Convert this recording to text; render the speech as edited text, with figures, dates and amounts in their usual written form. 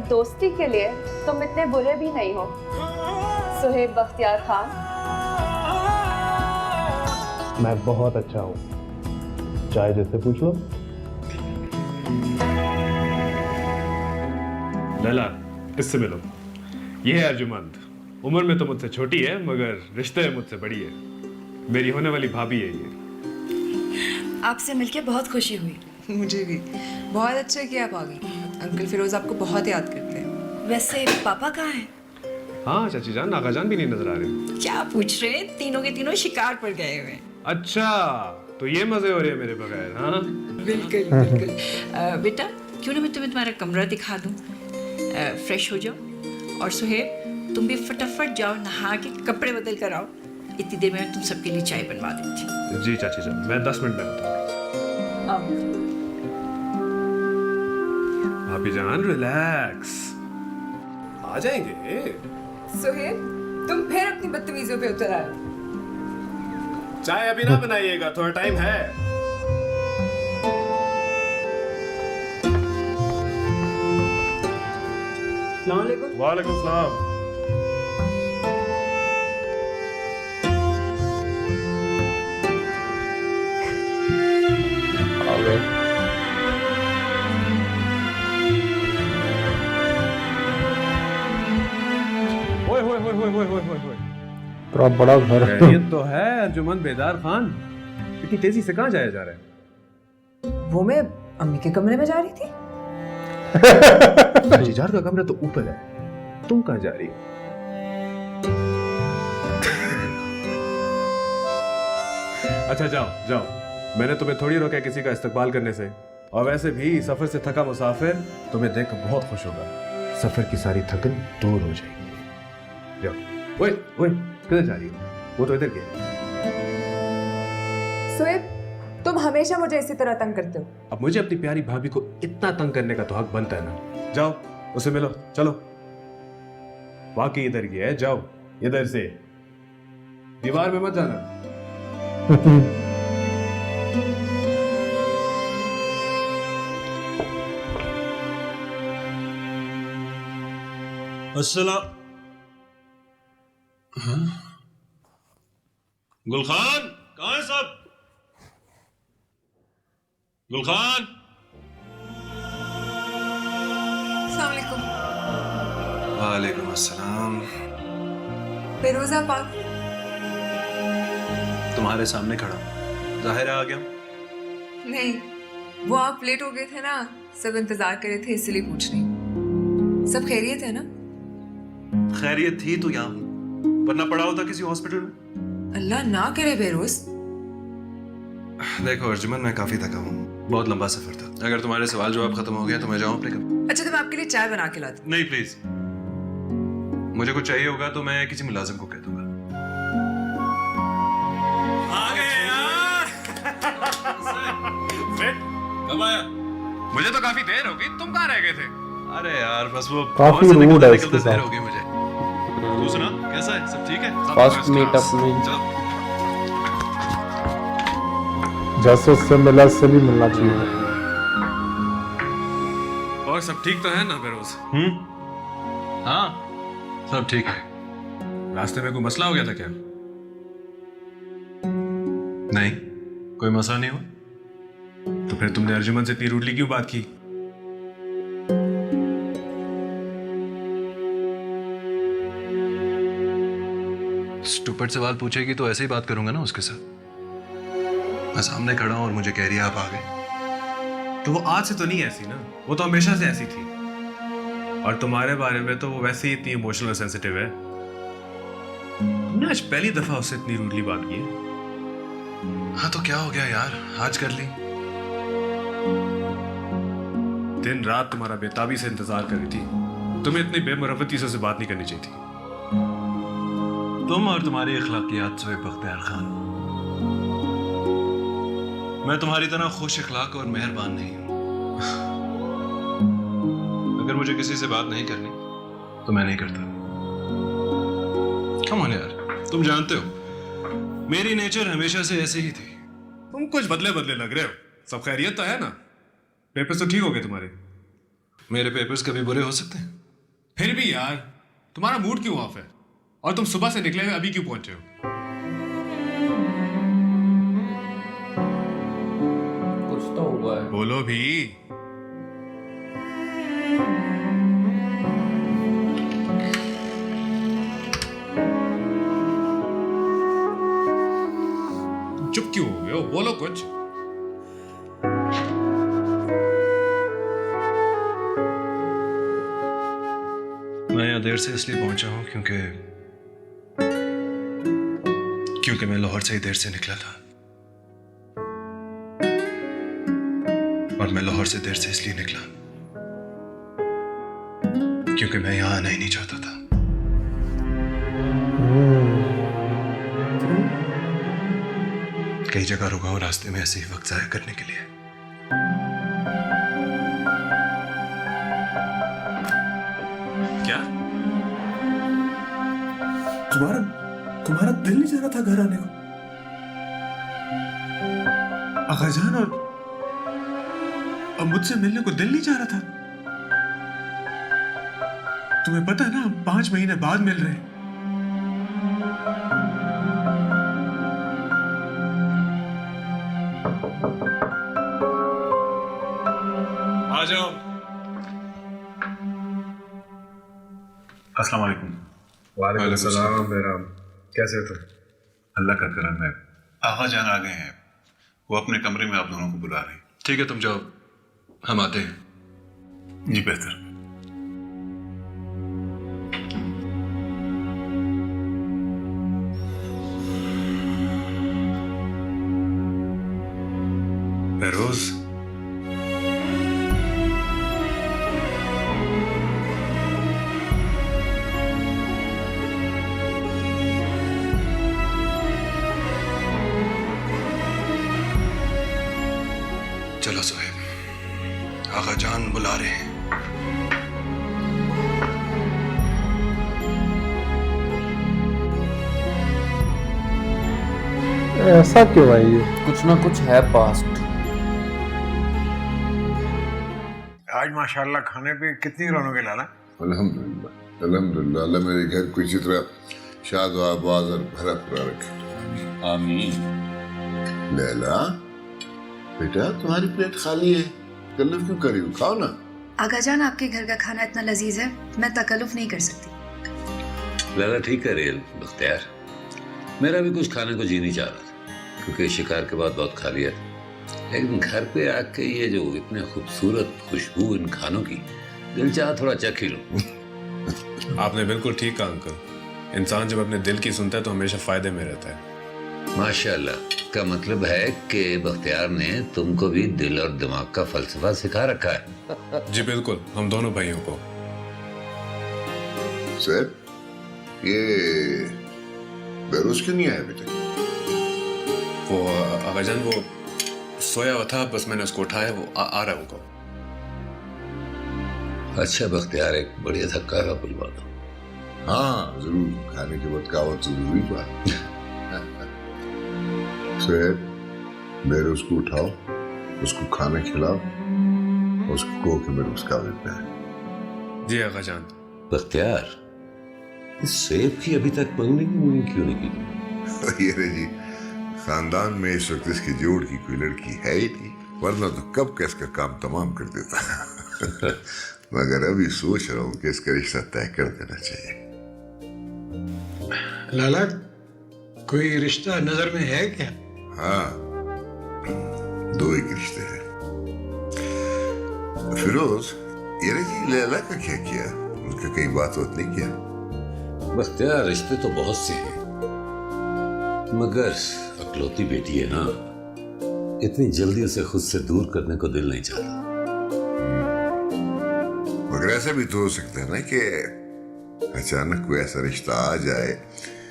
दोस्ती के लिए तुम इतने बुरे भी नहीं हो सुहेब बख्तियार खान। मैं बहुत अच्छा हूँ, चाहे जैसे पूछ लो। लैला, इससे मिलो। ये है अर्जुमंद। उम्र में तो मुझसे छोटी है मगर रिश्ते में मुझसे बड़ी है। मेरी होने वाली भाभी है ये। आपसे मिलके बहुत खुशी हुई। मुझे भी बहुत अच्छा किया आप आ गई। अंकल फिरोज आपको बहुत याद करते हैं। वैसे पापा कहाँ हैं? हाँ चाची जान, नागा जान भी नहीं नजर आ रहे। क्या पूछ रहे हैं? तीनों के तीनों शिकार पर गए हुए हैं। अच्छा, तो ये मजे हो रहे हैं मेरे बगैर? हाँ बिल्कुल बिल्कुल। बेटा क्यों ना मैं तुम्हें तुम्हारा कमरा दिखा दूं? फ्रेश हो जाओ और सुहेब तुम भी फटाफट जाओ नहा के कपड़े बदल कर आओ। इतनी देर में मैं तुम सबके लिए चाय बनवा देती। जी चाची जान, मैं 10 मिनट में आता हूँ। भाभी जान रिलैक्स, आ जाएंगे। सुहेब तुम फिर अपनी बदतमीजियों पे उतर आए। चाय अभी ना बनाइएगा, थोड़ा टाइम है। वालेकुम सलाम। आ गए। ओए होए होए होए होए होए होए होए। थोड़ा बड़ा घर है। खैरियत तो है अर्जुमंद बेदार खान? इतनी तेजी से कहाँ जाया जा रहा है? वो मैं अम्मी के कमरे में जा रही थी। जीजार का कमरा तो ऊपर है, तुम कहाँ जा रही हो? अच्छा जाओ जाओ, मैंने तुम्हें थोड़ी रोका किसी का इस्तकबाल करने से। और वैसे भी सफर से थका मुसाफिर तुम्हें देखकर बहुत खुश होगा। सफर की सारी थकन दूर हो जाएगी। जाओ। ओए ओए, किधर जा रही हो? वो तो इधर गया। सुहेब तुम हमेशा मुझे इसी तरह तंग करते हो। अब मुझे अपनी प्यारी भाभी को इतना तंग करने का तो हक बनता है ना। जाओ उसे मिलो, चलो। वाकई इधर गया है, जाओ इधर से। दीवार में मत जाना। अस्सलाम। हाँ? गुलखान कहाँ है सब? गुलखान। अस्सलाम वालेकुम। वालेकुम अस्सलाम। फिरोज आप आ गए? तुम्हारे सामने खड़ा, जाहिर है आ गया। नहीं, वो आप लेट हो गए थे ना, सब इंतजार कर रहे थे इसलिए पूछ रही। सब खैरियत है ना? खैरियत थी तो यहाँ हूँ, वरना पड़ा होता किसी हॉस्पिटल में। अल्लाह ना करे फिरोज। देखो अर्जुमन, मैं काफी थका हूँ, बहुत लंबा सफर था। अगर तुम्हारे सवाल जवाब खत्म हो गया तो मैं जाऊँ अपने कमरे? अच्छा तो मैं आपके लिए चाय बना के लाती। नहीं प्लीज, मुझे कुछ चाहिए होगा तो मैं किसी मुलाजिम को कह दूंगा। आ गए यार। कब आया? मुझे तो काफी देर हो गई, तुम कहाँ रह गए थे? अरे यार बस वो काफी और से रूड निकलते है निकलते इसके देर साथ। हो गई मुझे। तू सुना, कैसा है? सब ठीक है? फर्स्ट मीटअप में चलो। जैसे उससे मिला उससे भी मिलना चाहिए। और सब ठीक तो है ना फिरोज? हाँ सब ठीक है। रास्ते में कोई मसला हो गया था क्या? नहीं, कोई मसला नहीं हुआ। तो फिर तुमने अर्जुमन से इतनी रूडली क्यों बात की? स्टूपिड सवाल पूछेगी तो ऐसे ही बात करूंगा ना उसके साथ। मैं सामने खड़ा हूं और मुझे कह रही है आप आ गए। तो वो आज से तो नहीं ऐसी ना, वो तो हमेशा से ऐसी थी। और तुम्हारे बारे में तो वो वैसे ही इतनी इमोशनल और सेंसिटिव है। तुमने आज पहली दफा उससे इतनी रूडली बात की है। हाँ तो क्या हो गया यार, आज कर ली। दिन रात तुम्हारा बेताबी से इंतजार कर रही थी। तुम्हें इतनी बेमुरवती से बात नहीं करनी चाहिए थी। तुम और तुम्हारी अखलाकियात सुहेब बख्तियार खान। मैं तुम्हारी तरह खुश अखलाक और मेहरबान नहीं हूं। अगर मुझे किसी से बात नहीं करनी तो मैं नहीं करता। कम ऑन यार, तुम जानते हो मेरी नेचर हमेशा से ऐसे ही थी। तुम कुछ बदले बदले लग रहे हो। सब खैरियत तो है ना? पेपर्स तो ठीक हो गए तुम्हारे? मेरे पेपर्स कभी बुरे हो सकते हैं? फिर भी यार, तुम्हारा मूड क्यों ऑफ है? और तुम सुबह से निकले हुए अभी क्यों पहुंचे हो? कुछ तो हुआ है। बोलो भी। चुप क्यों हो गए हो? बोलो कुछ। मैं यहाँ देर से इसलिए पहुंचा हूँ क्योंकि मैं लाहौर से ही देर से निकला था। और मैं लाहौर से देर से इसलिए निकला क्योंकि मैं यहाँ आना ही नहीं चाहता था। कई जगह रुका हूँ रास्ते में ऐसे ही वक्त जाया करने के लिए। क्या? तुम्हारा दिल नहीं चाह रहा था घर आने को? आगाजान और अब मुझसे मिलने को दिल नहीं चाह रहा था? तुम्हें पता है ना, हम 5 महीने बाद मिल रहे हैं। आ जाओ। अस्सलाम वालेकुम। वालेकुम सलाम बेराम, कैसे हो तुम? अल्लाह का करम है। आगा जान आ गए हैं, वो अपने कमरे में आप दोनों को बुला रहे हैं। ठीक है, तुम जाओ, हम आते हैं। जी बेहतर। बेरोज, चलो सोहेब, आगा जान बुला रहे हैं। ऐसा क्यों भाई? ये कुछ ना कुछ है पास्ट। आज माशाल्लाह खाने पे कितनी रौनक है लाला। अल्हम्दुलिल्लाह अल्हम्दुलिल्लाह, अल्लाह मेरे घर को इसी तरह शाद व आबाद और भरा पूरा रखे। आमीन। लैला बेटा, तुम्हारी प्लेट खाली है, तकल्लुफ क्यों कर रही हो? खाओ ना। आगा जान, आपके घर का खाना इतना लजीज है, मैं तकल्लुफ नहीं कर सकती। लाला ठीक है रेल बख्तियार, मेरा भी कुछ खाने को जी नहीं चाह रहा था क्योंकि शिकार के बाद बहुत खा लिया, लेकिन घर पे आके ये जो इतने खूबसूरत खुशबू इन खानों की, दिल चाहा थोड़ा चख ही लूं। आपने बिल्कुल ठीक कहा अंकल। इंसान जब अपने दिल की सुनता है तो हमेशा फायदे में रहता है। माशाल्लाह का मतलब है कि बख्तियार ने तुमको भी दिल और दिमाग का फलसफा सिखा रखा है। जी बिल्कुल, हम दोनों भाइयों को। सर, ये बेरोज क्यों नहीं आया अभी तक? वो आगाजान वो सोया हुआ था, बस मैंने उसको उठाया, वो आ रहा होगा। अच्छा बख्तियार, एक बढ़िया सा कहवा बुलवा दो। हाँ जरूर, खाने के बाद कावत तो जरूरी बात। सर, बेरोज को उठाओ, उसको खाना खिलाओ, उसको कहो कि बेरोज कावे पे है। जी आगाजान। बख्तियार, इस सेब की अभी तक मंगनी क्यों नहीं की? ये रे जी, खानदान में इस वक्त इसकी जोड़ की कोई लड़की है ही नहीं, वरना तो कब का इसका काम तमाम कर देता। मगर अभी सोच रहा हूँ कि इसका रिश्ता तय कर देना चाहिए। लाला, कोई रिश्ता नजर में है क्या? हाँ, 2 एक रिश्ते हैं। फिरोज, ये रे जी, लैला का क्या किया? उनका कहीं बात होत नहीं किया? बख्तियार, रिश्ते तो बहुत से हैं, मगर अकलौती बेटी है ना, इतनी जल्दी उसे खुद से दूर करने को दिल नहीं चाहता। मगर ऐसा भी तो हो सकता है ना कि अचानक कोई ऐसा रिश्ता आ जाए